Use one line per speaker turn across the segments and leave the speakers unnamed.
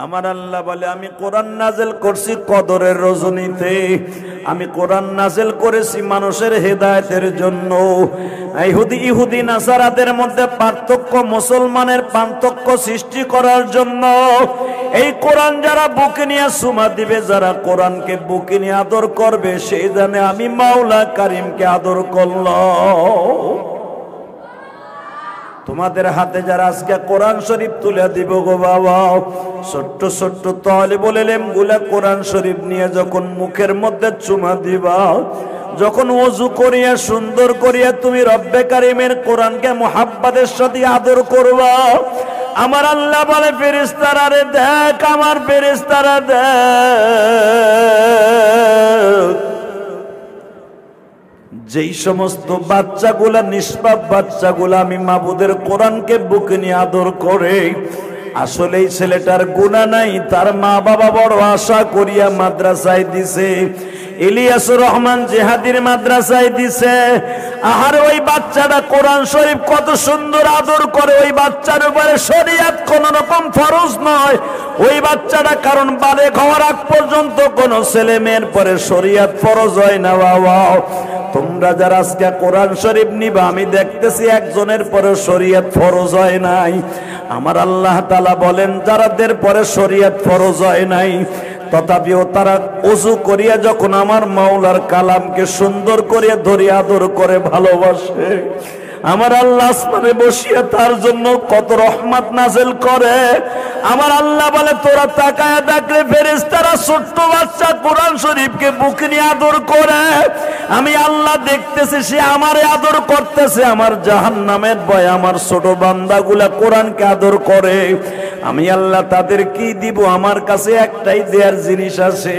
আমার আল্লাহ বলে আমি কোরআন নাযিল করছি কদরের রজনীতে, আমি কোরআন নাযিল করেছি মানুষের হেদায়েতের জন্য। ইহুদি নাসারাদের মধ্যে পার্থক্য, মুসলমানের পার্থক্য সৃষ্টি করার জন্য এই কোরআন যারা বুকে নিয়ে সুমা দিবে, যারা কোরআনকে বুকে নিয়ে আদর করবে, সেই জানে আমি মাওলা কারীমকে আদর করলাম। তোমাদের হাতে যারা আজকে কোরআন শরীফ তুলে দিব গো বাবা, ছোট্ট ছোট্ট তালিবুল ইলম গুলা কোরআন শরীফ নিয়ে যখন মুখের মধ্যে চুমা দিবা, যখন ওযু করিয়া সুন্দর করিয়া তুমি রব্বে কারীমের কোরআনকে মুহাব্বতের সাথে আদর করবা, আমার আল্লাহ বলে ফেরেশতারা রে দেখ, আমার ফেরেশতারা দেখ, যেই সমস্ত বাচ্চাগুলা নিষ্পাপ বাচ্চাগুলা আমি মাবুদের কোরআনকে বুকে নিয়ে আদর করে, আসলে এই ছেলেটার গুনাহ নাই, তার মা বাবা বড় আশা করিয়া মাদ্রাসায় দিছে, ইলিয়াসুর রহমান জিহাদির মাদ্রাসায় দিছে। আর ওই বাচ্চাটা কোরআন শরীফ কত সুন্দর আদর করে, ওই বাচ্চার উপরে শরীয়ত কোন রকম ফরজ নয়, ওই বাচ্চাটা কারণ বালেগ হওয়ার আগ পর্যন্ত কোন ছেলে মেয়ের পরে শরীয়ত ফরজ হয় না। বাবা তোমরা যারা আজকে কোরআন শরীফ নিবা, আমি দেখতেছি একজনের পরে শরীয়ত ফরজ হয় নাই। আমার আল্লাহ তাআলা বলেন যারাদের পরে শরীয়ত ফরজ হয় নাই, তথাপিও তারা ওযু করিয়া যখন আমার মাওলার কালামকে সুন্দর করিয়া ধরে আদর করে ভালোবাসে, আমার আল্লাহ আসমানে বসিয়া তার জন্য কত রহমত নাযিল করে। আমার আল্লাহ বলে তোরা তাকায়া দেখলে ফেরেশতারা ছোট্ট বাচ্চা কোরআন শরীফকে বুকে নিয়ে আদর করে, আমি আল্লাহ দেখতেছি সে আমারে আদর করতেছে, আমার জাহান্নামের ভয় আমার ছোট বান্দাগুলা কোরআনকে আদর করে। আমি আল্লাহ তাদের কি দিব? আমার কাছে একটাই দেয়ার জিনিস আছে।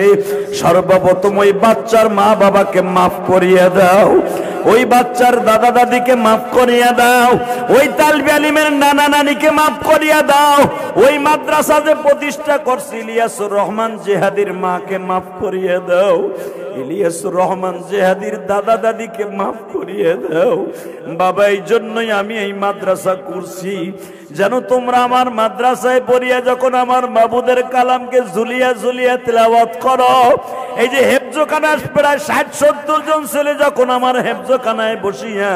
সর্বপ্রথম ওই বাচ্চার মা বাবাকে মাফ করিয়ে দাও, ওই বাচ্চার দাদা দাদিকে মাফ করিয়া দাও, ওই তালবে আলিমের নানা নানিকে মাফ করিয়া দাও, ওই মাদ্রাসা যে প্রতিষ্ঠা করছে ইলিয়াসুর রহমান জিহাদির মাকে মাফ করিয়ে দাও, ইলিয়াসুর রহমান জিহাদির দাদা দাদিকে মাফ করিয়ে দাও। বাবা এই জন্যই আমি এই মাদ্রাসা করছি, যেন তোমরা আমার মাদ্রাসায় পড়িয়া যখন আমার মাবুদের কালামকে ঝুলিয়া ঝুলিয়া তিলাওয়াত করো, এই যে হেফজখানায় প্রায় ৬০-৭০ জন ছেলে যখন আমার হেফজখানায় বসিয়া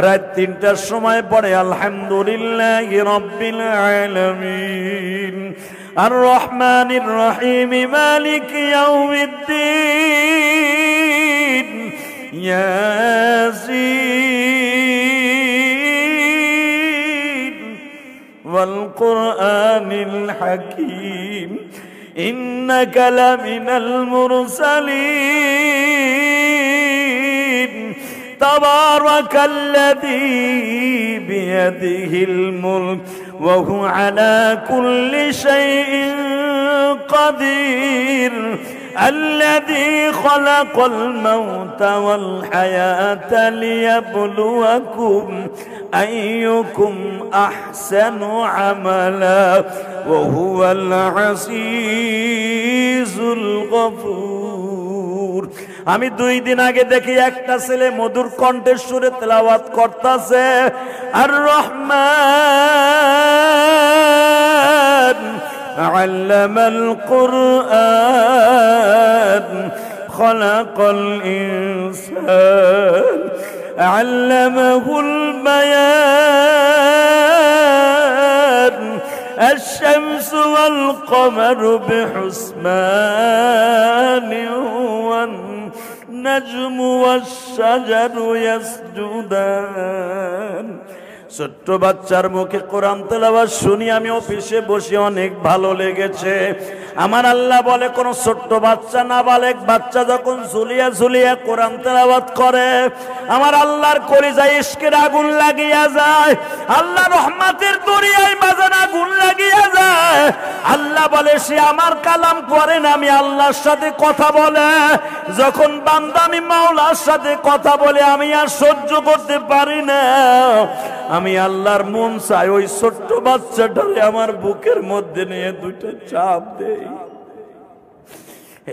রাত ৩টার সময় পড়ে আলহামদুলিল্লাহি রাব্বিল আলামিন আর রহমানির রহিম মালিকি ইয়াউমিদ্দিন ইয়াসিন ওয়াল কুরআনিল হাকীম ইন্নাকা লামিনাল মুরসালিন তাবারাকাল্লাযী বিয়াদিহিল মুলক ওয়া হুয়া আলা কুল্লি শাইইন কাদির الذي خلق الموت والحياة ليبلوكم أيكم أحسن عملا وهو العزيز الغفور। আমি 2 দিন আগে দেখি একটা ছেলে মধুর কণ্ঠের সুরে তেলাওয়াত করতেছে আর রহমান علم القرآن خلق الإنسان علمه البيان الشمس والقمر بحسبان والنجم والشجر يسجدان। ছোট্ট বাচ্চার মুখে কোরআন তেলাওয়াত শুনি আমি অফিসে বসে অনেক ভালো লেগেছে। আমার আল্লাহ বলে কোন ছোট্ট বাচ্চা নাবালেগ বাচ্চা যখন ঝুলিয়া ঝুলিয়া কোরআন তেলাওয়াত করে, আমার আল্লাহর কলিজায় ইশকের আগুন লাগিয়া যায়, আল্লাহ রহমতের দরিয়ায় বাজান আগুন লাগিয়া যায়। আল্লাহ বলে সে আমার কালাম করে না, আমি আল্লাহর সাথে কথা বলে। যখন বান্দা আমি মাওলার সাথে কথা বলে আমি আর সহ্য করতে পারি না, আমি আল্লাহর মন চাই ওই ছোট্ট বাচ্চাটারে আমার বুকের মধ্যে নিয়ে 2টা চাপ দেই।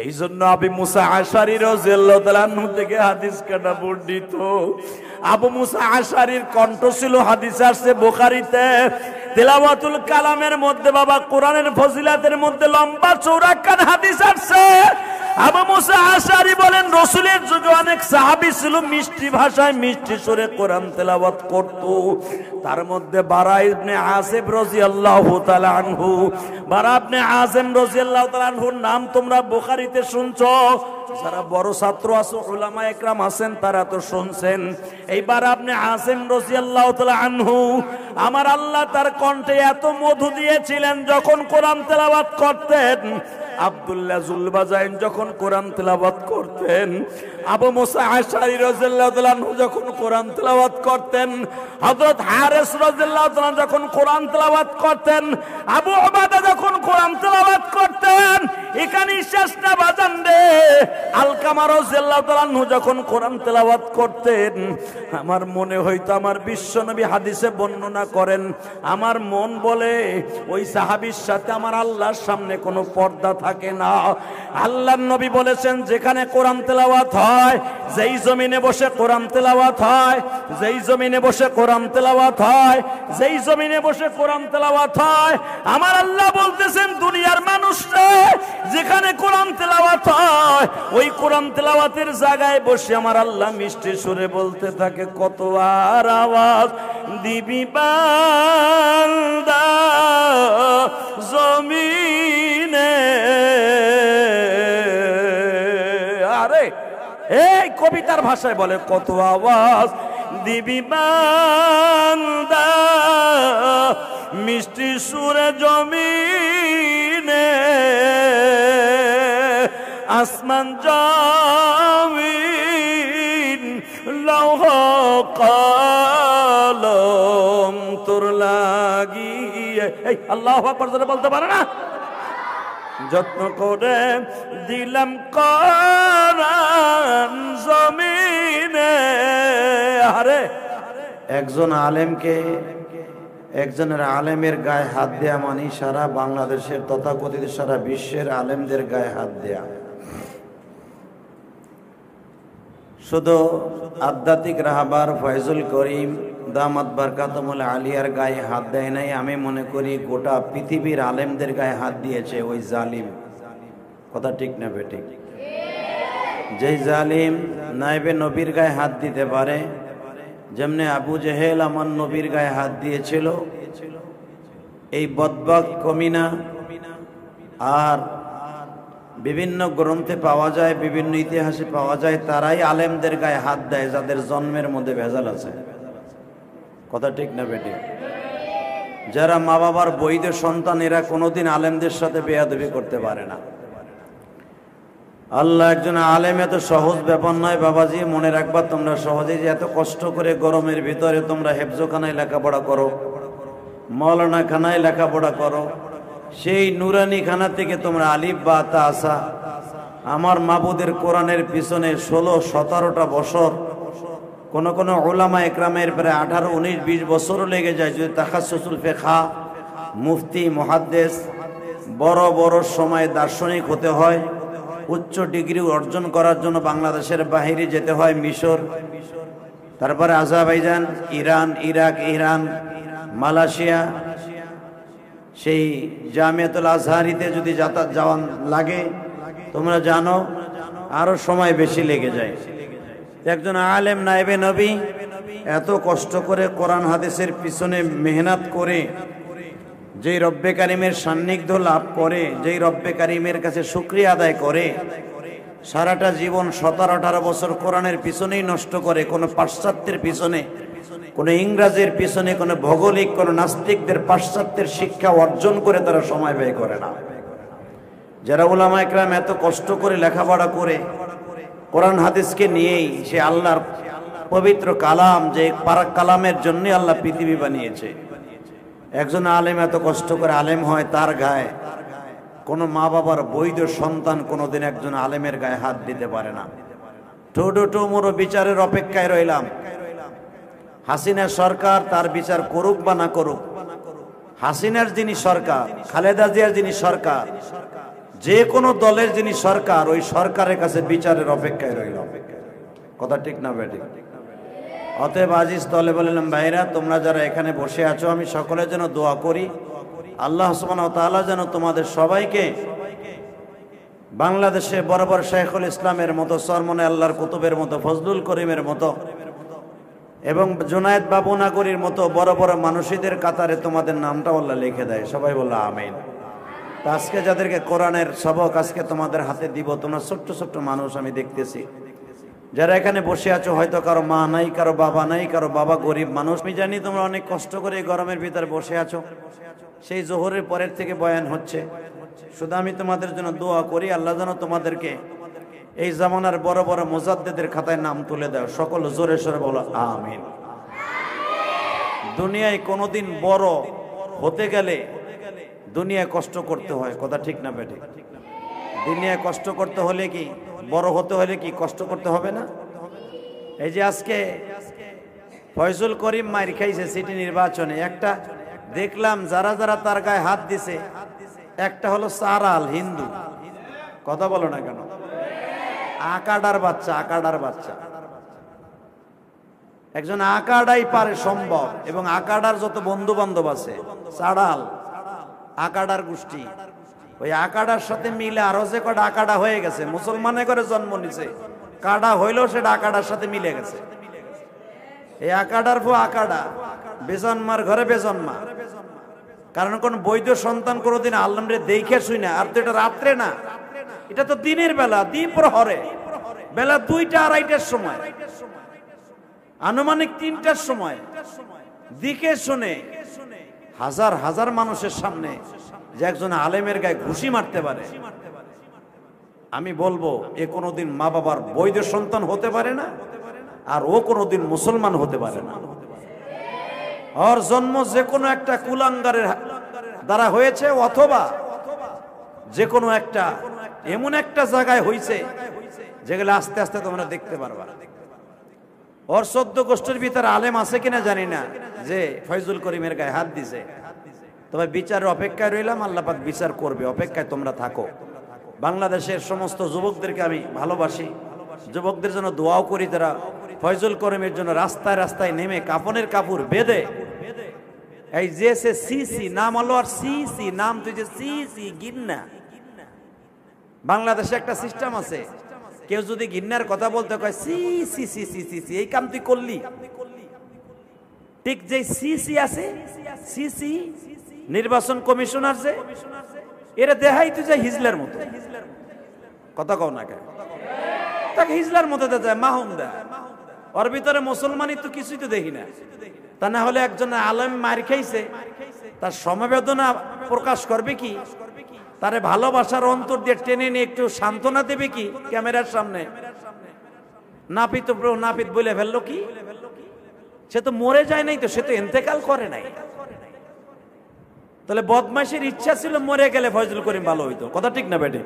এই জন্য আবু মুসা আশারী রাদিয়াল্লাহু তাআলা আনহু থেকে হাদিস কাটা বর্ণিত। আবু মুসা আশারীর কণ্ঠ ছিল হাদিস আসছে বুখারীতে, তিলাওয়াতুল কালামের মধ্যে বাবা কোরআনের ফজিলাতের মধ্যে লম্বা চৌড়া কান হাদিস আছে। আবু মুসা আশআরী বলেন রাসূলের যুগে অনেক সাহাবী ছিল মিষ্টি ভাষায় মিষ্টি সুরে কোরআন তেলাওয়াত করত। তার মধ্যে বারা ইবনে আসিব রাদিয়াল্লাহু তাআলা আনহু, বারা ইবনে আযিম রাদিয়াল্লাহু তাআলা আনহুর নাম তোমরা বুখারীতে শুনছো, যারা বড় ছাত্র আছে উলামা একরাম আছেন তারা তো শুনছেন। এইবার আপনি আসিম রাদিয়াল্লাহু তাআলা আনহু, আমার আল্লাহ তার কণ্ঠে এত মধু দিয়েছিলেন যখন কোরআন তেলাওয়াত করতেন। আব্দুল্লাহ জুলবাজাইন যখন কোরআন তেলাওয়াত করতেন, আবু মুসা আশআরী রাদিয়াল্লাহু তাআলা আনহু যখন কোরআন তেলাওয়াত করতেন, হযরত হারিস রাদিয়াল্লাহু তাআলা যখন কোরআন তেলাওয়াত করতেন, আবু উবাদা যখন কোরআন তেলাওয়াত করতেন, এখানে শেষটা বাজান রে। আলকামা রাদিয়াল্লাহু তাআলা আনহু যখন কোরআন তেলাওয়াত করতেন, আমার মনে হইতো আমার বিশ্বনবী হাদিসে বর্ণনা করেন, আমার মন বলে ওই সাহাবীর সাথে আমার আল্লাহর সামনে কোনো পর্দা থাকে না। আল্লাহর নবী বলেছেন যেখানে কোরআন তেলাওয়াত হয়, যেই জমিনে বসে কোরআন তেলাওয়াত হয়, যেই জমিনে বসে কোরআন তেলাওয়াত হয়, যেই জমিনে বসে কোরআন তেলাওয়াত হয়, আমার আল্লাহ বলতেছেন দুনিয়ার মানুষরা যেখানে কোরআন তেলাওয়াত হয় ওই কোরআন তেলাওয়াতের জায়গায় বসে আমার আল্লাহ মিষ্টি সুরে বলতে থাকে, কত আর আওয়াজ দিবি বান্দা জমিনে। আরে এই কবিতার ভাষায় বলে, কত আওয়াজ দিবি বান্দা মিষ্টি সুরে জমিনে, আসমান জমিন লৌহ কলম তোর লাগিয়ে, এই আল্লাহু আকবার জোরে বলতে পারে না? যত্ন করে দিলাম কোরআন জমিনে। আরে একজন আলেমকে, একজনের আলেমের গায়ে হাত দেয়া মানে সারা বাংলাদেশের তথাকথিত সারা বিশ্বের আলেমদের গায়ে হাত দেয়া। শুধু আধ্যাত্মিক রাহবার ফয়জুল করিম দামাত বারকাতুল আলিয়ার গায়ে হাত দেয় নাই, আমি মনে করি গোটা পৃথিবীর আলেমদের গায়ে হাত দিয়েছে ওই জালিম। কথা ঠিক না বেঠিক? যেই জালিম নাইবে নবীর গায়ে হাত দিতে পারে, যেমনি আবু জেহেল আমার নবীর গায়ে হাত দিয়েছিল, এই বদবক কমিনা আর বিভিন্ন গ্রন্থে পাওয়া যায়, বিভিন্ন ইতিহাসে পাওয়া যায়, তারাই আলেমদের গায়ে হাত দেয় যাদের জন্মের মধ্যে ভেজাল আছে। কথা ঠিক না বেটি? যারা মা বাবার বৈধ সন্তান, এরা কোনোদিন আলেমদের সাথে বেয়াদবি করতে পারে না। আল্লাহ একজন আলেম এত সহজ ব্যাপার নয় বাবাজি, মনে রাখবা তোমরা সহজেই যে এত কষ্ট করে গরমের ভিতরে তোমরা হেফজখানায় লেখাপড়া করো, মৌলানা খানায় লেখাপড়া করো, সেই নুরানি খানা থেকে তোমরা আলিফ বা তা আসা, আমার মাবুদের কোরআনের পিছনে 16-17টা বছর, কোন কোন উলামা একরামের প্রায় 18-19-20 বছরও লেগে যায় যদি তাখাসসুল ফিকহ, মুফতি, মুহাদ্দিস, বড় বড় সময় দার্শনিক হতে হয়, উচ্চ ডিগ্রি অর্জন করার জন্য বাংলাদেশের বাইরে যেতে হয়, মিশর, তারপরে Azerbaijan, Iran, Iraq, Iran, Malaysia, সেই জামিয়াতুল আজহারিতে যদি যাওয়া লাগে তোমরা জানো আরো সময় বেশি লেগে যায়। একজন আলেম নায়েবে নবী এত কষ্ট করে কোরআন হাদিসের পিছনে মেহনত করে যেই রব্বে কারিমের সান্নিধ্য লাভ করে, যেই রব্বে কারিমের কাছে শুকরিয়া আদায় করে, সারাটা জীবন 17-18 বছর কোরআনের পিছনেই নষ্ট করে, কোনো পাশ্চাত্যের পিছনে, কোনো ইংরেজের পিছনে, কোনো ভৌগোলিক, কোনো নাস্তিকদের পাশ্চাত্যের শিক্ষা অর্জন করে তারা সময় ব্যয় করে না। যারা উলামা একরাম এত কষ্ট করে লেখাপড়া করে কোরআন হাদিসকে নিয়েই, সে আল্লাহর পবিত্র কালাম, যে পারাক কালামের জন্য আল্লাহ পৃথিবী বানিয়েছে, একজন আলেম এত কষ্ট করে আলেম হয়, তার গায়ে কোনো মা বাবার বৈধ সন্তান কোনোদিন একজন আলেমের গায়ে হাত দিতে পারে না। ঠোঁটো মোরো বিচারের অপেক্ষায় রইলাম। হাসিনা সরকার তার বিচার করুক বা না করুক, হাসিনার যিনি সরকার, খালেদা জিয়ার যিনি সরকার, যে কোনো দলের যিনি সরকার, ওই সরকারের কাছে বিচারের অপেক্ষায় রইল। কথা ঠিক না বেঠিক? অতএব আজিজ দলে বললাম, ভাইরা তোমরা যারা এখানে বসে আছো, আমি সকলের জন্য দোয়া করি আল্লাহ সুবহানাহু ওয়া তাআলা যেন তোমাদের সবাইকে বাংলাদেশে বরাবর শাইখুল ইসলামের মতো, সরমনে আল্লাহর কুতুবের মতো, ফজলুল করিমের মতো এবং জুনায়েদ বাবু নাগরীর মতো বড় বড় মানুষীদের কাতারে তোমাদের নামটা আল্লাহ লিখে দেয়। সবাই বললো আমিন। তো আজকে যাদেরকে কোরআনের সবক আজকে তোমাদের হাতে দিব, তোমরা ছোট্ট ছোট্ট মানুষ আমি দেখতেছি যারা এখানে বসে আছো, হয়তো কারো মা নাই, কারো বাবা নাই, কারো বাবা গরিব মানুষ। আমি জানি তোমরা অনেক কষ্ট করে এই গরমের ভিতরে বসে আছো, সেই জোহরের পরের থেকে বয়ান হচ্ছে। শুধু আমি তোমাদের জন্য দোয়া করি আল্লাহ যেন তোমাদেরকে এই জামানার বড় বড় মুজাদ্দিদের খাতায় নাম তুলে দাও। সকল জোরে সরে বলো আমিন। দুনিয়ায় কোনোদিন বড় হতে গেলে দুনিয়ায় কষ্ট করতে হয়, কথা ঠিক না বেঠিক? দুনিয়ায় কষ্ট করতে হলে কি, বড় হতে হলে কি কষ্ট করতে হবে না? এই যে আজকে ফয়জুল করিম মাইর খাইছে সিটি নির্বাচনে, একটা দেখলাম যারা যারা তার গায়ে হাত দিছে, একটা হলো সারাল হিন্দু, কথা বলো না কেন? আকাডার বাচ্চা, আকাডার বাচ্চা, একজন আকাডাই পারে সম্ভব, এবং আকাডার যত বন্ধু বান্ধব আছে সারাল আকাডার গোষ্ঠী, ওই আকাডার সাথে মিলে আরো যে কটা আকাডা হয়ে গেছে, মুসলমানে করে জন্ম নিছে, কাডা হইলেও সেটা আকাডার সাথে মিলে গেছে। এই আকাডার পো আকাডা, বেজন্মার ঘরে বেজন্মা। কারণ কোন বৈধ সন্তান কোনোদিন আল্লাহরে দেখে শুই না। আর তো এটা রাত্রে না, এটা তো দিনের বেলা, দ্বীপ প্রহরে, বেলা 2টা 2:30টার সময়, আনুমানিক 3টার সময় দিকে শুনে হাজার হাজার মানুষের সামনে যে একজন আলেমের গায়ে ঘুষি মারতে পারে, আমি বলবো এ কোনোদিন মা বাবার বৈধ সন্তান হতে পারে না, আর ও কোনোদিন মুসলমান হতে পারে না। ওর জন্ম যে কোনো একটা কুলাঙ্গারের দ্বারা হয়েছে, অথবা যে কোনো একটা এমন একটা জায়গায় হয়েছে যেগুলো আস্তে আস্তে তোমরা দেখতে পারবা। ওর 14 গোষ্ঠীর ভিতরে আলেম আছে কিনা জানি না যে ফয়জুল করিমের গায়ে হাত দিছে, তবে বিচারের অপেক্ষায় রইলাম, আল্লাহ পাক বিচার করবে, অপেক্ষায় তোমরা থাকো। বাংলাদেশের সমস্ত যুবকদেরকে আমি ভালোবাসি, যুবকদের জন্য দোয়াও করি, তারা ফয়জুল করিমের জন্য রাস্তায় রাস্তায় নেমে কাফনের কাপড় বেঁধে, এই যে সে সিসি নাম হলো, আর সিসি নাম তুই যে সিসি গিন্না, বাংলাদেশে একটা সিস্টেম আছে, কেউ যদি গিন্নার কথা বলতে কয় সি সি সি সি সি সি, এই কাম তুই করলি, ঠিক যে সিসি আছে, সিসি নির্বাচন কমিশনার যে, এরা দেখাই তুই যে হিজলার মতো, কথা কও না কেন? তাকে হিজলার মতো দেয়, মাহুম দেয়, ওর ভিতরে মুসলমানই তো কিছুই তো দেখি না। তা না হলে একজন আলেম মার খাইছে, তার সমবেদনা প্রকাশ করবে কি, তারে ভালোবাসার অন্তর দিয়ে টেনে নিয়ে একটু সান্ত্বনা দেবে কি ক্যামেরার সামনে? নাপিত নাপিত বলে ফেললো কি? সে তো মরে যায় নাই, তো সে তো ইন্তেকাল করে নাই। তাহলে বদমাইশের ইচ্ছা ছিল মরে গেলে ফয়জুল করিম ভালো হইতো, কথা ঠিক না বেটে?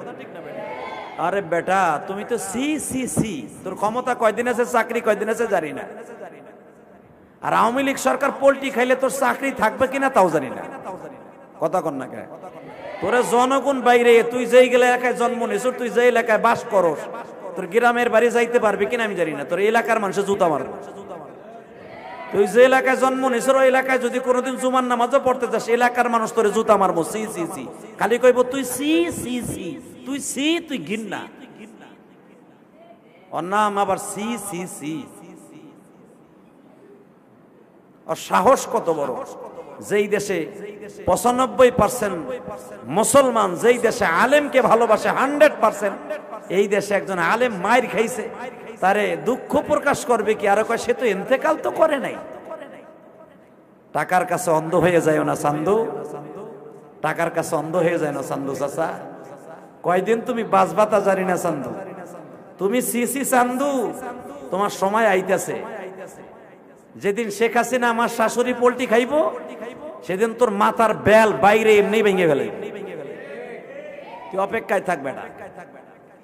আরে বেটা, তুমি তো সি সি সি, তোর ক্ষমতা কয়দিন আছে, চাকরি কয়দিন আছে জানি না। আর আওয়ামী লীগ সরকার পোল্ট্রি খাইলে তোর চাকরি থাকবে কিনা তাও জানি না, কথা কন না কে? তোরে জনগণ বাইরে, তুই যেই এলাকায় জন্ম নিস, তুই যে এলাকায় বাস করস, তোর গ্রামের বাড়ি যাইতে পারবি কিনা আমি জানি না, তোর এলাকার মানুষের জুতা মারবে। তুই যে এলাকায় জন্ম নিস, ওই এলাকায় যদি কোনোদিন জুমার নামাজও পড়তে যাস, এলাকার মানুষ তোরে জুতা মারবো, সি সি সি, খালি কইব তুই সি সি সি, তুই সি, তুই ঘিন্না। ওর নাম আবার সি সি সি। আর সাহস কত বড়! যেই দেশে 95% মুসলমান, যেই দেশে আলেমকে ভালোবাসে 100%, এই দেশে একজন আলেম মাইর খাইছে, তারে দুঃখ প্রকাশ করবে কি? আর কয় সে তো ইন্তেকাল তো করে নাই। টাকার কাছে অন্ধ হয়ে যায় না চান্দু, টাকার কাছে অন্ধ হয়ে যায় না চান্দু চাচা। কয়দিন তুমি বাজবাতা জানি না চান্দু, তুমি সিসি চান্দু, তোমার সময় আইতেছে। যেদিন শেখ হাসিনা আমার শাশুড়ি পোল্ট্রি খাইবো, সেদিন তোর মাথার বেল বাইরে এমনি ভেঙে গেলে। তুই অপেক্ষায় থাক বেটা,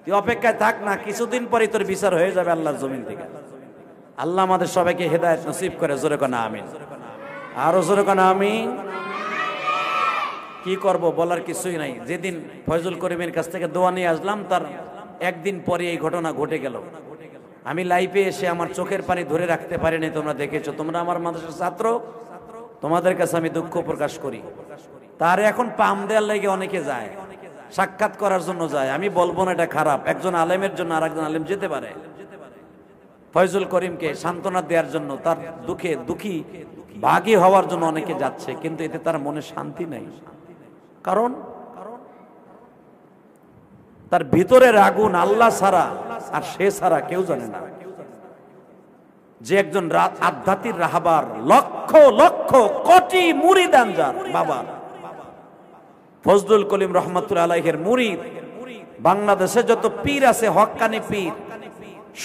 তুই অপেক্ষায় থাক না, কিছুদিন পরে তোর বিচার হয়ে যাবে আল্লাহর জমিন থেকে। আল্লাহ আমাদের সবাইকে হেদায়েত নসিব করে, জোরে কোনা আমিন, আরো জোরে কোনা আমিন। কি করব বলার কিছুই নাই। যেদিন ফয়জুল করিমের কাছ থেকে দোয়া নিয়ে আসলাম, তার একদিন পরে এই ঘটনা ঘটে গেল।
আমি লাইভে এসে আমার চোখের পানি ধরে রাখতে পারিনি, তোমরা দেখেছো, তোমরা আমার মাদ্রাসার ছাত্র, তোমাদের কাছে আমি দুঃখ প্রকাশ করি। তার এখন পাম দেওয়ার লাগে অনেকে যায়, সাক্ষাৎ করার জন্য যায়। আমি বলবো না এটা খারাপ, একজন আলেমের জন্য আর একজন আলেম যেতে পারে। ফয়জুল করিমকে সান্ত্বনা দেওয়ার জন্য, তার দুঃখে দুঃখী ভাগী হওয়ার জন্য অনেকে যাচ্ছে, কিন্তু এতে তার মনে শান্তি নেই। কারণ তার ভিতরের আগুন আল্লাহ ছাড়া আর সে ছাড়া কেউ জানে না। যে একজন আধ্যাত্মিক রাহবার, লক্ষ লক্ষ কোটি মুরিদান যার বাবা ফজলুল করিম রহমাতুল্লাহ আলাইহির মুরিদ, বাংলাদেশে যত পীর আছে হক্কানি পীর,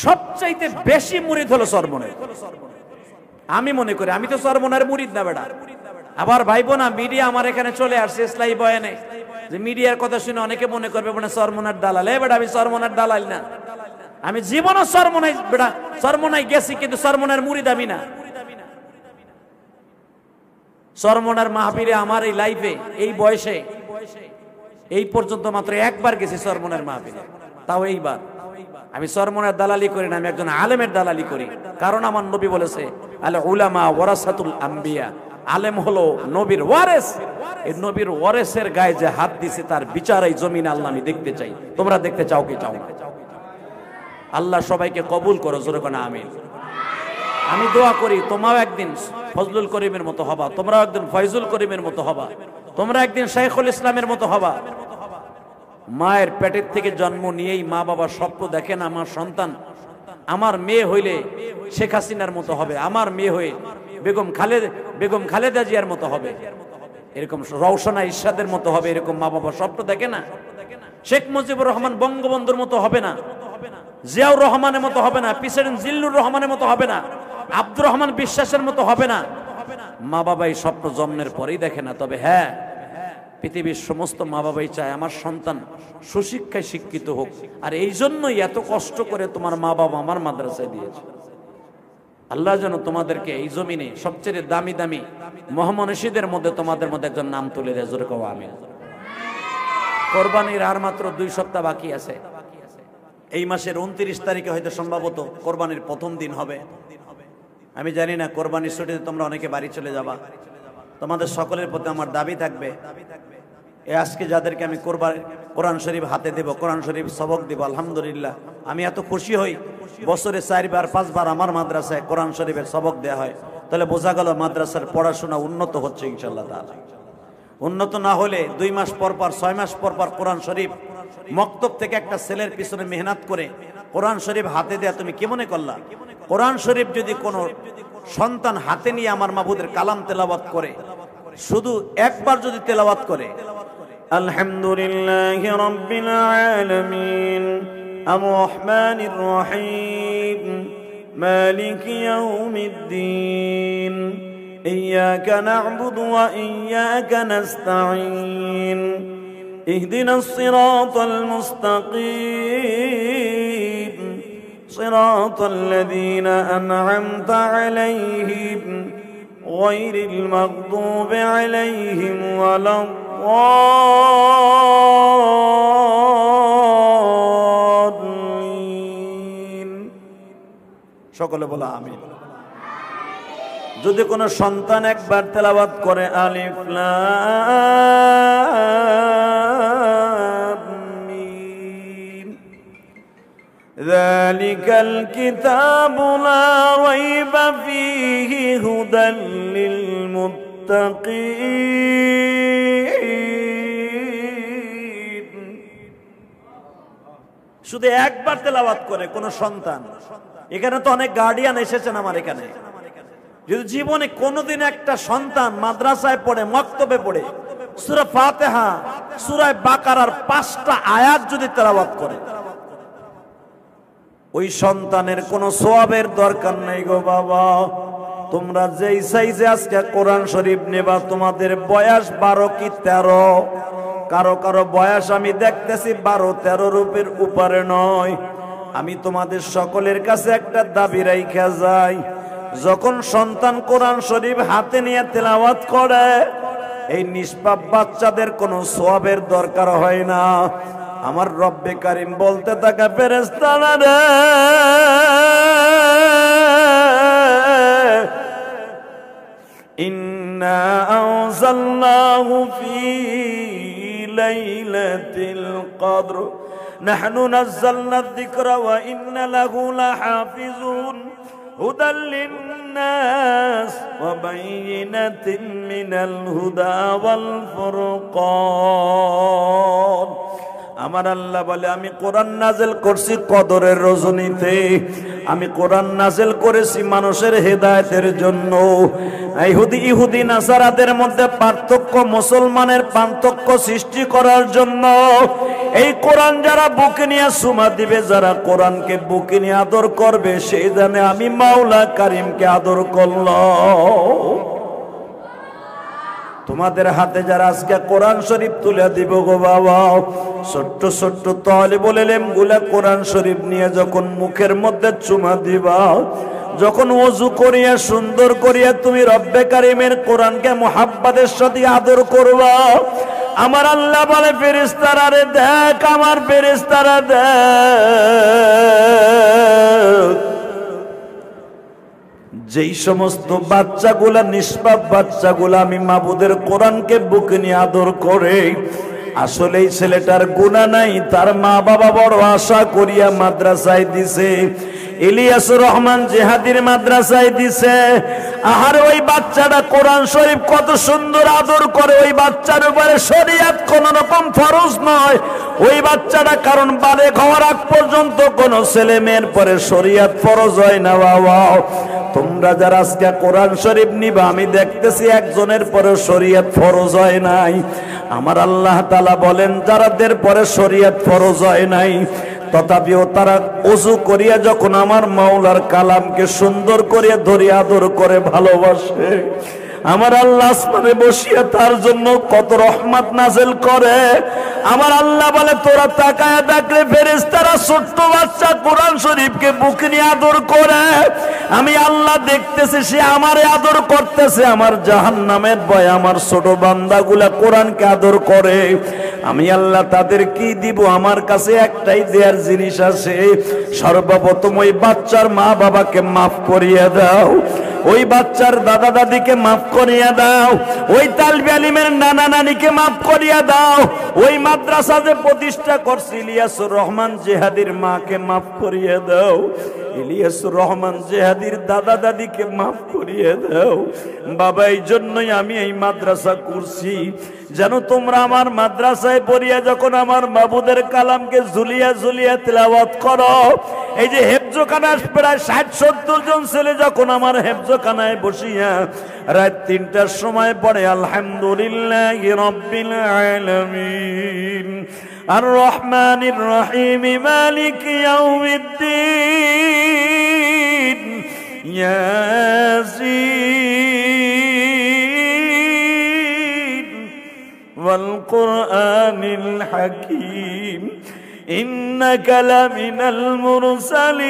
সবচাইতে বেশি মুরিদ হলো চরমনের। আমি মনে করি, আমি তো চরমনের মুরিদ না বেটা। আবার ভাইবো না, মিডিয়া আমার এখানে চলে আসছে ইসলামী বয়ানে, যে মিডিয়ার কথা শুনে অনেকে মনে করবে মানে চরমনের দালাল। এ বেটা, আমি চরমনের দালাল না, আমি জীবনও চরমনাই বেটা, চরমনাই গেছি, কিন্তু চরমনের মুরিদ আমি না। চরমনার মাহফিলে আমার এই লাইফে, এই বয়সে, এই পর্যন্ত মাত্র একবার গেছি চরমনার মাহফিলে, তাও এইবার। আমি চরমনার দালালি করি না, আমি একজন আলেমের দালালি করি। কারণ আমার নবী বলেছে, আল উলামা ওয়ারাসাতুল আম্বিয়া, আলেম হলো নবীর ওয়ারেস। এই নবীর ওয়ারেসের গায়ে যে হাত দিছে, তার বিচার এই জমিনে আল্লাহ আমি দেখতে চাই। তোমরা দেখতে চাও কি চাও না? আল্লাহ সবাইকে কবুল করো, জোরে কোন আমিন। আমি দোয়া করি তোমরাও একদিন ফজলুল করিমের মতো হবা, তোমরাও একদিন ফয়জুল করিমের মতো হবা, তোমরা একদিন শাইখুল ইসলামের মতো হবা। মায়ের পেটের থেকে জন্ম নিয়েই মা বাবা স্বপ্ন দেখেন, আমার সন্তান, আমার মেয়ে হইলে শেখ হাসিনার মতো হবে, আমার মেয়ে হয়ে বেগম খালেদা জিয়ার মতো হবে, এরকম রওশনা ইরশাদের মতো হবে, এরকম মা বাবা স্বপ্ন দেখে না? শেখ মুজিবুর রহমান বঙ্গবন্ধুর মতো হবে না, জিয়াউর রহমানের মতো হবে না, প্রেসিডেন্ট জিল্লুর রহমানের মতো হবে না, আব্দুর রহমান বিশ্বাসের মতো হবে না। মা বাবা এই স্বপ্ন জন্মের পরেই দেখে না। তবে হ্যাঁ, পৃথিবীর সমস্ত মা বাবাই চায় আমার সন্তান সুশিক্ষায় শিক্ষিত হোক, আর এই জন্যই এত কষ্ট করে তোমার মা বাবা আমার মাদ্রাসায় দিয়েছে। আল্লাহ যেন তোমাদেরকে এই জমিনে সবচেয়ে দামি দামি মহামনীষীদের মধ্যে তোমাদের মধ্যে একজন নাম তুলে দেয়, জোরে কও আমিন। কোরবানির আর মাত্র 2 সপ্তাহ বাকি আছে। এই মাসের 29 তারিখে হয়তো সম্ভবত কোরবানির প্রথম দিন হবে। আমি জানি না, কোরবানির ছুটিতে তোমরা অনেকে বাড়ি চলে যাবা। তোমাদের সকলের প্রতি আমার দাবি থাকবে, আজকে যাদেরকে আমি কোরআন শরীফ হাতে দেব, কোরআন শরীফ সবক দেব, আলহামদুলিল্লাহ আমি এত খুশি হই। বছরে 4বার 5বার আমার মাদ্রাসায় কোরআন শরীফের সবক দেওয়া হয়, তাহলে বোঝা গেল মাদ্রাসার পড়াশোনা উন্নত হচ্ছে ইনশাআল্লাহ তাআলা। উন্নত না হলে 2 মাস পর পর 6 মাস পর পর কোরআন শরীফ মক্তব থেকে একটা ছেলের পিছনে মেহনত করে কোরআন শরীফ হাতে দেয়া তুমি কি মনে করলা? কোরআন শরীফ যদি কোনো সন্তান হাতে নিয়ে আমার মাবুদের কালাম তেলাওয়াত করে, শুধু একবার যদি তেলাওয়াত করে, আলহামদুলিল্লাহি রাব্বিল আলামিন আর রহমানির রহিম মালিকি ইয়াউমিদ্দিন ইয়্যাকা না'বুদু ওয়া ইয়্যাকা নাস্তাঈন ইহদিনাস সিরাতাল মুস্তাকিম সিরাতাল লাযীনা আন'আমতা আলাইহিম গায়রিল মাগদুবি আলাইহিম ওয়ালাদ-দাল্লিন। সকলে বলো আমিন। যদি কোনো সন্তান একবার তেলাওয়াত করে আলিফ লাম মিম যালিকাল কিতাবু লা রাইবা ফীহি হুদাল লিল মুত্তাকিন, শুধু একবার তেলাওয়াত করে কোন সন্তান, এখানে তো অনেক গার্ডিয়ান এসেছেন আমার এখানে, যদি জীবনে কোনোদিন একটা সন্তান মাদ্রাসায় পড়ে, মক্তবে পড়ে সূরা ফাতিহা, সূরা বাকারার 5টা আয়াত যদি তেলাওয়াত করে, ওই সন্তানের কোনো সওয়াবের দরকার নেই গো বাবা। তোমরা যেই সাইজে আজকে কোরআন শরীফ নেবা, তোমাদের বয়স 12 কি 13, কারো কারো বয়স আমি দেখতেছি 12-13 রূপের উপরে নয়। আমি তোমাদের সকলের কাছে একটা দাবি রাইখা যাই, যখন সন্তান কোরআন শরীফ হাতে নিয়ে তেলাওয়াত করে, এই নিষ্পাপ বাচ্চাদের কোনো সওয়াবের দরকার হয় না।
আমার রব্বে কারিম বলতে থাকে ফেরেশতারা রে ইন্না আনজালনাহু ফি লাইলাতিল কদর নাহনু নাযালনা যিকরা ওয়া ইন্না লাহু লাহাফিজুন হুদাল লিন্নাস ওয়া বাইয়িনাতিন মিনাল হুদা ওয়াল ফুরকান। আমার আল্লাহ বলে আমি কোরআন নাযিল করছি কদরের রজনীতে, আমি কোরআন নাযিল করেছি মানুষের হেদায়েতের জন্য। ইহুদি নাসারাদের মধ্যে পার্থক্য, মুসলমানের পার্থক্য সৃষ্টি করার জন্য। এই কোরআন যারা বুকে নিয়ে সুমা দিবে, যারা কোরআনকে বুকে নিয়ে আদর করবে, সেই জানে আমি মাওলা কারিমকে আদর করলাম। তোমাদের হাতে যারা আজকে কোরআন শরীফ তুলে দিব গো বাবা, ছোট্ট ছোট্ট তালিবুল ইলম গুলা কোরআন শরীফ নিয়ে যখন মুখের মধ্যে চুমা দিবা, যখন ওযু করিয়া সুন্দর করিয়া তুমি রব্বে কারিমের কোরআনকে মুহাব্বতের সাথে আদর করবা, আমার আল্লাহ বলে ফেরেশতারা রে দেখ, আমার ফেরেশতারা দেখ, যেই সমস্ত বাচ্চাগুলা নিষ্পাপ বাচ্চাগুলা আমি মাবুদের কোরআনকে বুকে নিয়ে আদর করে, আসলে এই ছেলেটার গুনাহ নাই, তার মা বাবা বড় আশা করিয়া মাদ্রাসায় দিছে, ইলিয়াসুর রহমান জিহাদির মাদ্রাসায় দিছে। আর ওই বাচ্চাটা কোরআন শরীফ কত সুন্দর আদর করে, ওই বাচ্চার উপরে শরীয়ত কোন রকম ফরজ নয়। ওই বাচ্চাটা কারণ বালেগ হওয়ার আগ পর্যন্ত কোন ছেলে মেয়ের পরে শরীয়ত ফরজ হয় না। বাবা তোমরা যারা আজকে কোরআন শরীফ নিবা, আমি দেখতেছি একজনের পরে শরীয়ত ফরজ হয় নাই। আমার আল্লাহ তাআলা বলেন যারাদের পরে শরীয়ত ফরজ হয় নাই, তথাপিও তারা ওযু করিয়া যখন আমার মাওলার কালামকে সুন্দর করিয়া ধরে আদর করে ভালোবাসে, আমার আল্লাহ আসমানে বসিয়া তার জন্য কত রহমত নাযিল করে। আমার আল্লাহ বলে তোরা তাকায়া দেখলে ফেরেশতারা ছোট্ট বাচ্চা কোরআন শরীফকে বুকে নিয়ে আদর করে, আমি আল্লাহ দেখতেছি সে আমারে আদর করতেছে। আমার জাহান্নামের ভয় আমার ছোট বান্দাগুলা কোরআনকে আদর করে, আমি আল্লাহ তাদের কি দিব? আমার কাছে একটাই দেয়ার জিনিস আছে। সর্বপ্রথম ওই বাচ্চার মা বাবাকে মাফ করিয়ে দাও, ওই বাচ্চার দাদা দাদিকে মাফ করিয়া দাও, ওই তালবে আলিমের নানা নানিকে মাফ করিয়া দাও, ওই মাদ্রাসা যে প্রতিষ্ঠা করছে ইলিয়াসুর রহমান জিহাদির মাকে মাফ করিয়ে দাও, ইলিয়াসুর রহমান জিহাদির দাদা দাদিকে মাফ করিয়ে দাও। বাবা এই জন্যই আমি এই মাদ্রাসা করছি, যেন তোমরা আমার মাদ্রাসায় পড়িয়া যখন আমার মাবুদের কালামকে ঝুলিয়া ঝুলিয়া তিলাওয়াত করো, এই যে হেফজখানায় প্রায় ৬০-৭০ জন ছেলে যখন আমার হেফজখানায় বসিয়া রাত ৩টার সময় পড়ে আলহামদুলিল্লাহি রাব্বিল আলামিন আর রহমানির রহিম মালিকি ইয়াউমিদ্দিন ইয়াসিন ওয়াল কুরআনিল হাকীম ইন্নাকা লামিনাল মুরসালিন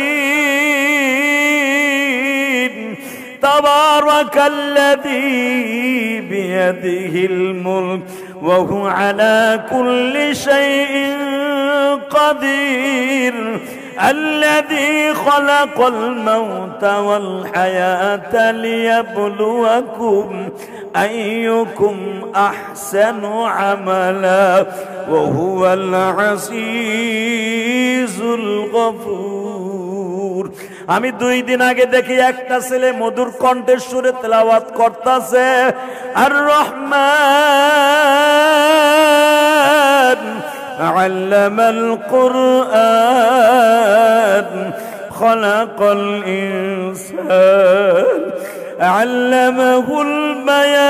তাবারাকাল্লাযী বিয়াদিহিল মুলক ওয়া হুয়া আলা কুল্লি শাইইন কাদির الذي خلق الموت والحياة ليبلوكم أيكم أحسن عملا وهو العزيز الغفور। আমি 2 দিন আগে দেখি একটা ছেলে মধুর কণ্ঠের সুরে তেলাওয়াত করতেছে আর রহমান علم القرآن خلق الإنسان علمه البيان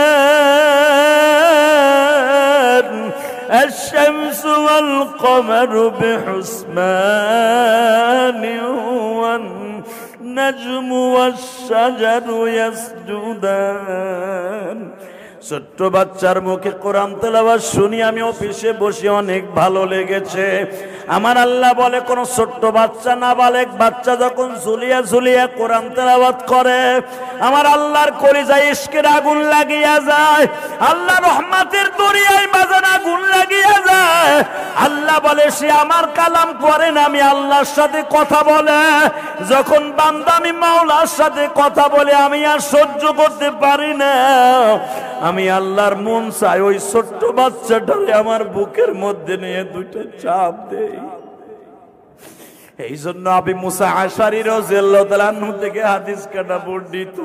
الشمس والقمر بحسبان والنجم والشجر يسجدان ছোট্ট বাচ্চার মুখে কোরআন তেলাওয়াত শুনি আমি অফিসে বসে অনেক ভালো লেগেছে। আমার আল্লাহ বলে কোন ছোট্ট বাচ্চা নাবালেগ বাচ্চা যখন ঝুলিয়া ঝুলিয়া কোরআন তেলাওয়াত করে আমার আল্লাহর কলিজায় ইশকের আগুন লাগিয়া যায়, আল্লাহ রহমতের দরিয়ায় বাজান আগুন লাগিয়া যায়। আল্লাহ বলে সে আমার কালাম করে না, আমি আল্লাহর সাথে কথা বলে। যখন বান্দা আমি মাওলার সাথে কথা বলে আমি আর সহ্য করতে পারি না, আমি আল্লাহর মন চাই ওই ছোট্ট বাচ্চাটারে আমার বুকের মধ্যে নিয়ে দুইটা চাপ দেই। এই জন্য আবু মুসা আশারী রাদিয়াল্লাহু তাআলা আনহু থেকে হাদিস কাটা বর্ণিত।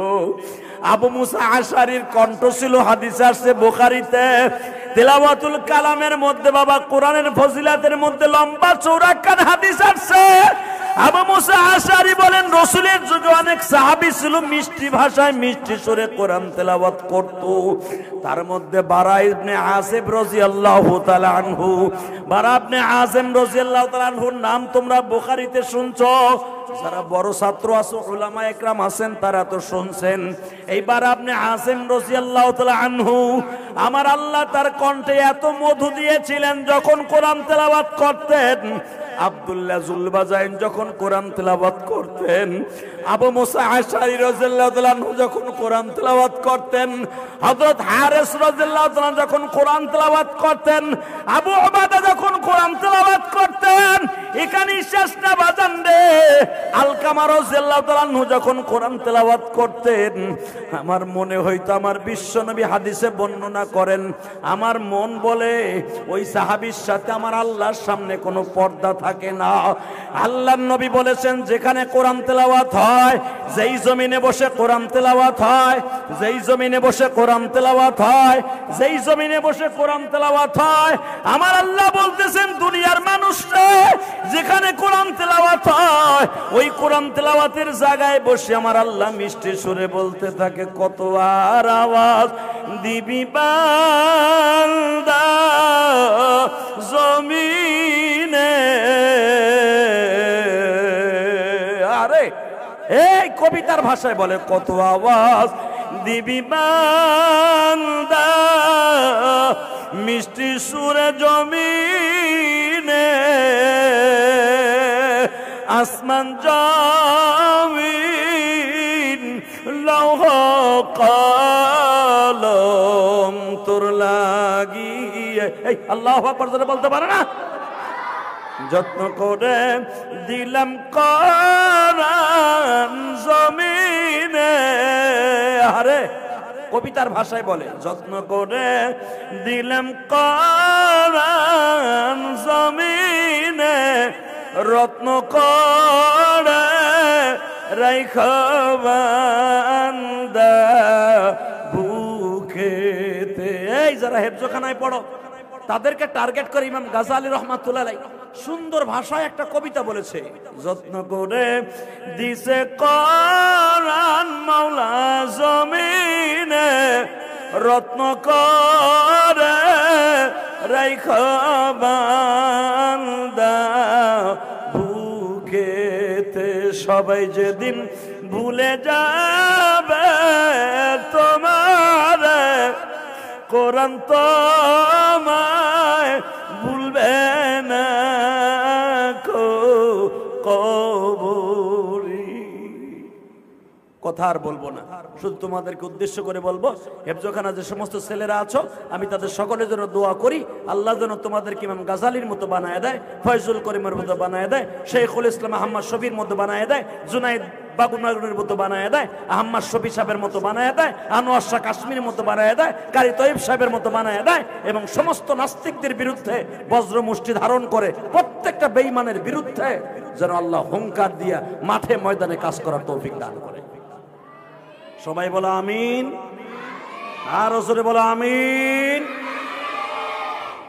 আবু মুসা আশারীর কণ্ঠ ছিল হাদিস আসছে বুখারীতে, তিলাওয়াতুল কালামের মধ্যে বাবা কোরআনের ফজিলাতের মধ্যে লম্বা চওড়া কান হাদিস আসছে। আবু মুসা আশারী বলেন রাসূলের যুগে অনেক সাহাবী ছিল মিষ্টি ভাষায় মিষ্টি সুরে কোরআন তেলাওয়াত করত। তার মধ্যে বারা ইবনে আসিব রাদিয়াল্লাহু তাআলা আনহু, বারা ইবনে আযিম রাদিয়াল্লাহু তাআলা আনহুর নাম তোমরা বুখারীতে শুনছো, যারা বড় ছাত্র আছো উলামা একরাম আছেন তারা তো শুনছেন। এইবার আপনি আসিম রাদিয়াল্লাহু তাআলা আনহু আমার আল্লাহ তার কণ্ঠে এত মধু দিয়েছিলেন যখন কোরআন তেলাওয়াত করতেন। আব্দুল্লাহ জুলবাজাইন যখন কোরআন তেলাওয়াত করতেন, আবু মুসা আশআরী রাদিয়াল্লাহু তাআলা আনহু যখন কোরআন তেলাওয়াত করতেন, হযরত হারিস রাদিয়াল্লাহু তাআলা যখন কোরআন তেলাওয়াত করতেন, আবু উবাদা যখন কোরআন তেলাওয়াত করতেন, এখানে শেষ না বাজান রে। আলকামা রাদিয়াল্লাহু তাআলা আনহু যখন কোরআন তেলাওয়াত করতেন আমার মনে হইতো আমার বিশ্বনবী হাদিসে বর্ণনা করেন, আমার মন বলে ওই সাহাবীর সাথে আমার আল্লাহর সামনে কোনো পর্দা থাকে না। আল্লাহর নবী বলেছেন যেখানে কোরআন তেলাওয়াত হয়, যেই জমিনে বসে কোরআন তেলাওয়াত হয়, যেই জমিনে বসে কোরআন তেলাওয়াত হয়, যেই জমিনে বসে কোরআন তেলাওয়াত হয়, আমার আল্লাহ বলতেছেন দুনিয়ার মানুষরা যেখানে কোরআন তেলাওয়াত হয় ওই কোরআন তেলাওয়াতের জায়গায় বসে আমার আল্লাহ মিষ্টি সুরে বলতে থাকে কত আর আওয়াজ দিবি বান্দা জমিনে। আরে এই কবিতার ভাষায় বলে কত আওয়াজ দিবি বান্দা মিষ্টি সুরে জমিনে, আসমান জমিন লৌহ কলম তোর লাগিয়ে এই আল্লাহু আকবার জোরে বলতে পারে না? যত্ন করে দিলাম কোরআন জমিনে। আরে কবিতার ভাষায় বলে যত্ন করে দিলাম কোরআন জমিনে, রত্ন করে রাইখা বান্দা বুকেতে। এই যারা হেফজখানায় পড়ো তাদেরকে টার্গেট করে ইমাম গাজালি রহমাতুল্লাহ আলাইহি সুন্দর ভাষায় একটা কবিতা বলেছে, যত্ন করে দিছে কোরআন মাওলা জমিনে, রত্ন করে রাইখা বান্দা বুকেতে। সবাই যেদিন ভুলে যাবে তোমার কোরআন তোমায় ভুলবে না কবরি। কথা আর বলবো না, শুধু তোমাদেরকে উদ্দেশ্য করে বলবো হেফজখানা যে সমস্ত ছেলেরা আছো আমি তাদের সকলের জন্য দোয়া করি আল্লাহ যেন তোমাদেরকে ইমাম গাজালির মতো বানায় দেয়, ফয়জুল করিমের মতো বানায় দেয়, শেখুল ইসলাম আহমদ শফির মতো বানায় দেয়, জুনাইদ বাগুনাগুনের মতো বানায় দেয়, আহমদ শফি সাহেবের মতো বানায় দেয়, আনোয়ার শাহ কাশ্মীরের মতো বানায় দেয়, কারি তৈব সাহেবের মতো বানায় দেয়, এবং সমস্ত নাস্তিকদের বিরুদ্ধে বজ্র মুষ্টি ধারণ করে প্রত্যেকটা বেঈমানের বিরুদ্ধে যেন আল্লাহ হুঙ্কার দিয়া মাঠে ময়দানে কাজ করার তৌফিক দান করে। সবাই বলো আমিন, আর জোরে বলো আমিন।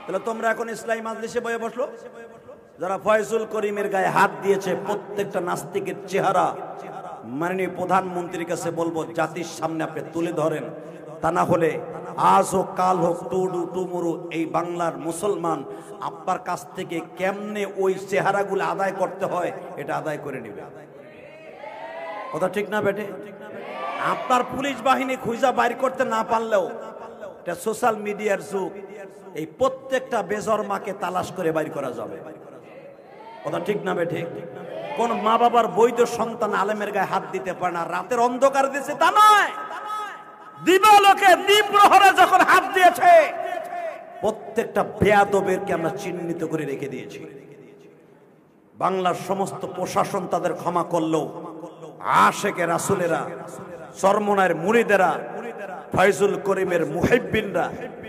তাহলে তোমরা এখন ইসলামী মাজলিসে বসে বসলো, যারা ফয়জুল করিমের গায়ে হাত দিয়েছে প্রত্যেকটা নাস্তিকের চেহারা মাননীয় প্রধানমন্ত্রীর কাছে বলবো জাতির সামনে আপনি তুলে ধরেন, তা না হলে আজ হোক কাল হোক টুডু টুমুরু এই বাংলার মুসলমান আপনার কাছ থেকে কেমনে ওই চেহারাগুলো আদায় করতে হয় এটা আদায় করে নেবে। কথা ঠিক না বেটে? আপনার পুলিশ বাহিনী খুঁজা বাইর করতে না পারলেও এটা সোশ্যাল মিডিয়ার যুগ, এই প্রত্যেকটা বেজন্মাকে তালাশ করে বাইর করা যাবে। কথা ঠিক না বেঠিক? কোন মা বাবার বৈধ সন্তান আলেমের গায়ে হাত দিতে পারে না, রাতের অন্ধকার দিয়েছে তা নয়, দিবালোকে দ্বীপ্রহরে যখন হাত দিয়েছে প্রত্যেকটা বেয়াদবেরকে আমরা চিহ্নিত করে রেখে দিয়েছি। বাংলার সমস্ত প্রশাসন তাদের ক্ষমা করলো, আশেকে রাসূলেরা, চরমনায়ের মুরিদেরা, ফয়জুল করিমের মুহিব্বিনরা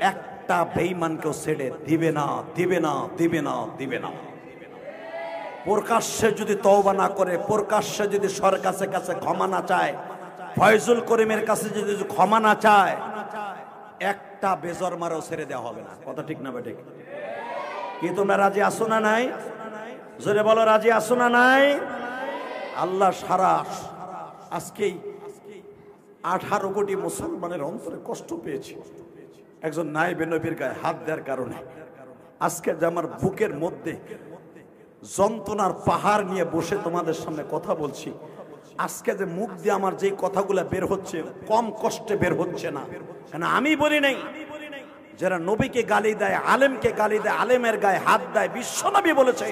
একটা বেঈমানকেও ছেড়ে দিবে না, দিবে না, দিবে না, দিবে না। প্রকাশ্যে যদি তওবা না করে, প্রকাশ্যে যদি সরকারের কাছে ক্ষমা না চায়, ফয়জুল করিমের কাছে যদি ক্ষমা না চায়, একটা বেজরমারও ছেড়ে দেওয়া হবে না। কথা ঠিক না বেঠিক? কি তোমরা রাজি আছো না নাই? জোরে বলো, রাজি আছো না নাই? আল্লাহ সারা আজকেই 18 কোটি মুসলমানের অন্তরে কষ্ট পেয়েছি একজন নায়েবে নবীর গায়ে হাত দেওয়ার কারণে। আজকে যে আমার বুকের মধ্যে যন্ত্রণার পাহাড় নিয়ে বসে তোমাদের সামনে কথা বলছি, আজকে যে মুখ দিয়ে আমার যে কথাগুলো বের হচ্ছে কম কষ্টে বের হচ্ছে না, কেন আমি বলি নাই। যারা নবীকে গালি দেয়, আলেমকে গালি দেয়, আলেমের গায়ে হাত দেয়, বিশ্বনবী বলেছে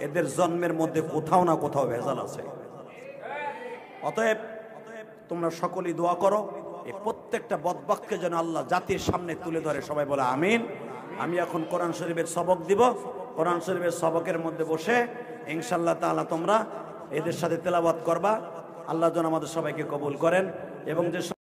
এদের জন্মের মধ্যে কোথাও না কোথাও ভেজাল আছে। অতএব তোমরা সকলেই দোয়া করো এই প্রত্যেকটা বদবাককে যেন আল্লাহ জাতির সামনে তুলে ধরে। সবাই বলে আমিন। আমি এখন কোরআন শরীফের সবক দিব। কোরআন শরীফের সবকের মধ্যে বসে ইনশাআল্লাহ তাআলা তোমরা এদের সাথে তেলাওয়াত করবা। আল্লাহ যেন আমাদের সবাইকে কবুল করেন এবং যে